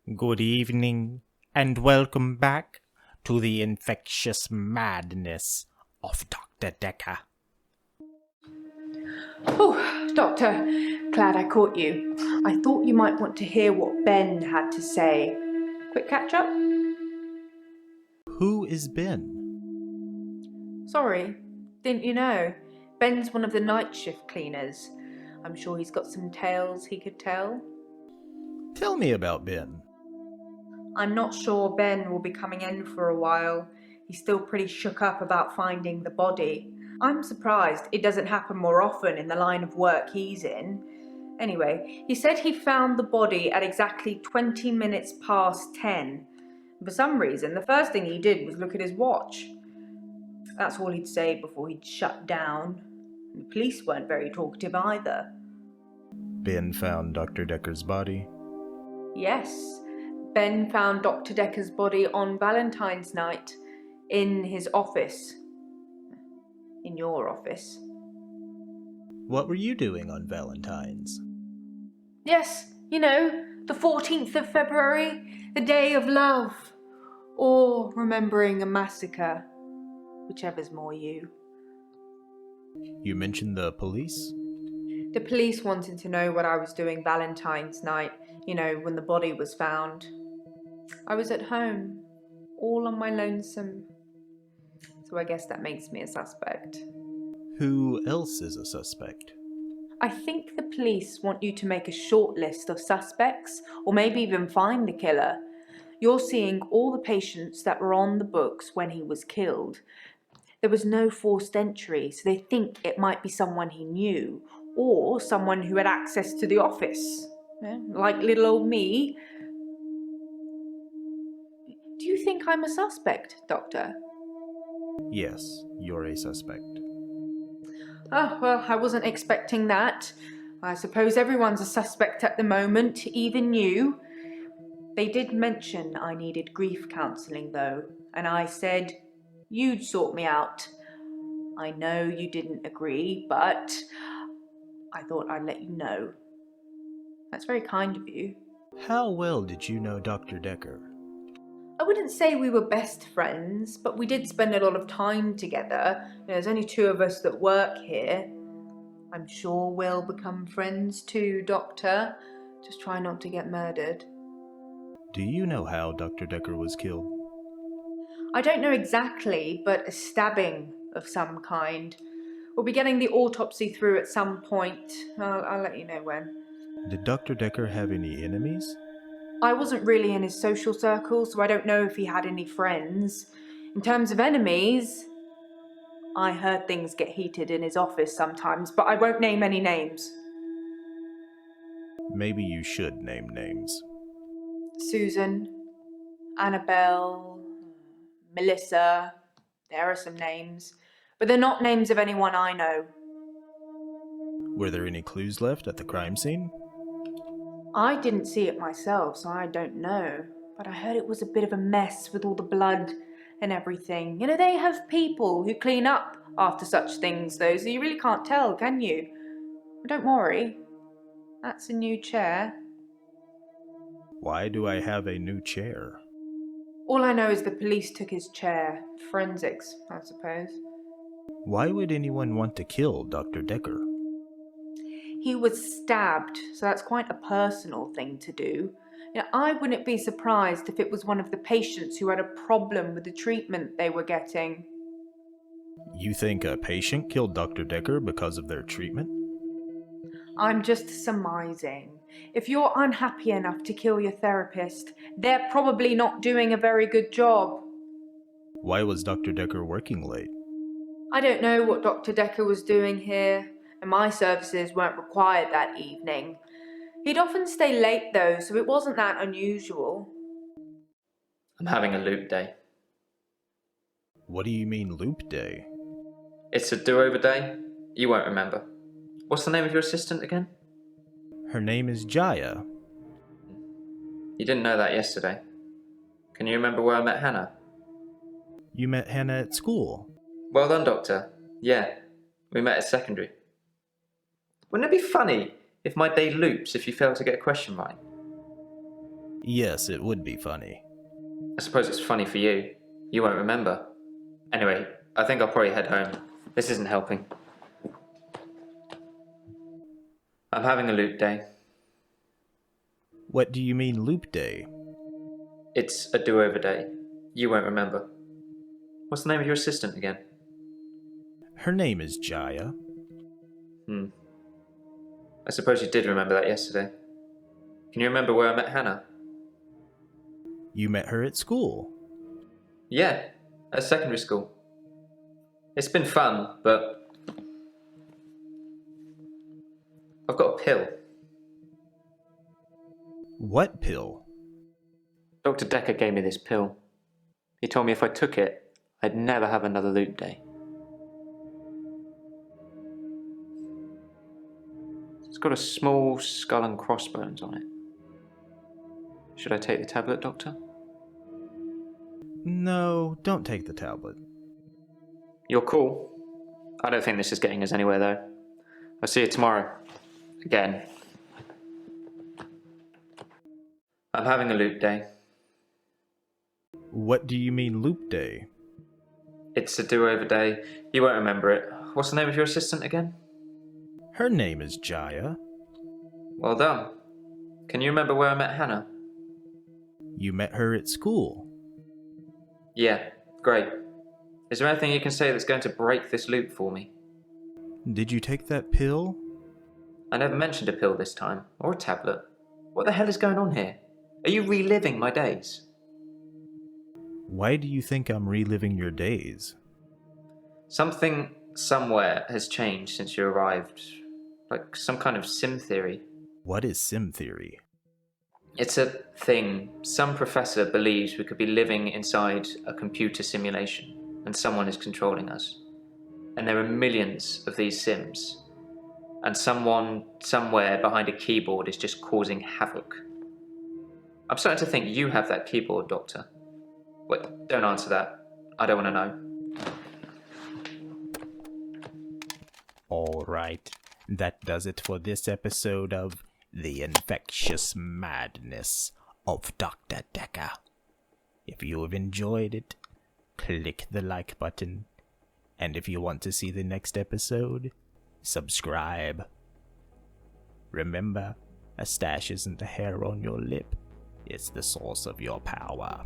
Good evening, and welcome back to the Infectious Madness of Dr. Dekker. Oh, Doctor, glad I caught you. I thought you might want to hear what Ben had to say. Quick catch up? Who is Ben? Sorry, didn't you know? Ben's one of the night shift cleaners. I'm sure he's got some tales he could tell. Tell me about Ben. I'm not sure Ben will be coming in for a while. He's still pretty shook up about finding the body. I'm surprised it doesn't happen more often in the line of work he's in. Anyway, he said he found the body at exactly 20 minutes past 10. For some reason, the first thing he did was look at his watch. That's all he'd say before he'd shut down. The police weren't very talkative either. Ben found Dr. Dekker's body. Yes, Ben found Dr. Dekker's body on Valentine's night in his office. In your office. What were you doing on Valentine's? Yes, you know, the 14th of February, the day of love. Or remembering a massacre. Whichever's more you. You mentioned the police? The police wanted to know what I was doing Valentine's night, you know, when the body was found. I was at home, all on my lonesome. So I guess that makes me a suspect. Who else is a suspect? I think the police want you to make a short list of suspects, or maybe even find the killer. You're seeing all the patients that were on the books when he was killed. There was no forced entry, so they think it might be someone he knew, or someone who had access to the office. Like little old me. Do you think I'm a suspect, Doctor? Yes, you're a suspect. Oh, well, I wasn't expecting that. I suppose everyone's a suspect at the moment, even you. They did mention I needed grief counselling, though, and I said you'd sort me out. I know you didn't agree, but I thought I'd let you know. That's very kind of you. How well did you know Dr. Dekker? I wouldn't say we were best friends, but we did spend a lot of time together. There's only two of us that work here. I'm sure we'll become friends too, Doctor. Just try not to get murdered. Do you know how Dr. Dekker was killed? I don't know exactly, but a stabbing of some kind. We'll be getting the autopsy through at some point. I'll let you know when. Did Dr. Dekker have any enemies? I wasn't really in his social circle, so I don't know if he had any friends. In terms of enemies, I heard things get heated in his office sometimes, but I won't name any names. Maybe you should name names. Susan, Annabelle, Melissa, there are some names, but they're not names of anyone I know. Were there any clues left at the crime scene? I didn't see it myself, so I don't know, but I heard it was a bit of a mess with all the blood and everything. You know, they have people who clean up after such things, though, so you really can't tell, can you? But don't worry, that's a new chair. Why do I have a new chair? All I know is the police took his chair. Forensics, I suppose. Why would anyone want to kill Dr. Dekker? He was stabbed, so that's quite a personal thing to do. You know, I wouldn't be surprised if it was one of the patients who had a problem with the treatment they were getting. You think a patient killed Dr. Dekker because of their treatment? I'm just surmising. If you're unhappy enough to kill your therapist, they're probably not doing a very good job. Why was Dr. Dekker working late? I don't know what Dr. Dekker was doing here, and my services weren't required that evening. He'd often stay late though, so it wasn't that unusual. I'm having a loop day. What do you mean loop day? It's a do-over day. You won't remember. What's the name of your assistant again? Her name is Jaya. You didn't know that yesterday. Can you remember where I met Hannah? You met Hannah at school. Well done, Doctor. Yeah, we met at secondary. Wouldn't it be funny if my day loops if you fail to get a question right? Yes, it would be funny. I suppose it's funny for you. You won't remember. Anyway, I think I'll probably head home. This isn't helping. I'm having a loop day. What do you mean loop day? It's a do-over day. You won't remember. What's the name of your assistant again? Her name is Jaya. I suppose you did remember that yesterday. Can you remember where I met Hannah? You met her at school. Yeah, at secondary school. It's been fun, but I've got a pill. What pill? Dr. Dekker gave me this pill. He told me if I took it, I'd never have another loop day. It's got a small skull and crossbones on it. Should I take the tablet, Doctor? No, don't take the tablet. You're cool. I don't think this is getting us anywhere, though. I'll see you tomorrow. Again. I'm having a loop day. What do you mean loop day? It's a do-over day. You won't remember it. What's the name of your assistant again? Her name is Jaya. Well done. Can you remember where I met Hannah? You met her at school. Yeah, great. Is there anything you can say that's going to break this loop for me? Did you take that pill? I never mentioned a pill this time, or a tablet. What the hell is going on here? Are you reliving my days? Why do you think I'm reliving your days? Something somewhere has changed since you arrived. Like some kind of sim theory. What is sim theory? It's a thing. Some professor believes we could be living inside a computer simulation, and someone is controlling us. And there are millions of these sims. And someone, somewhere behind a keyboard is just causing havoc. I'm starting to think you have that keyboard, Doctor. Wait, don't answer that. I don't want to know. Alright, that does it for this episode of The Infectious Madness of Dr. Dekker. If you have enjoyed it, click the like button. And if you want to see the next episode, subscribe. Remember, a stash isn't the hair on your lip, it's the source of your power.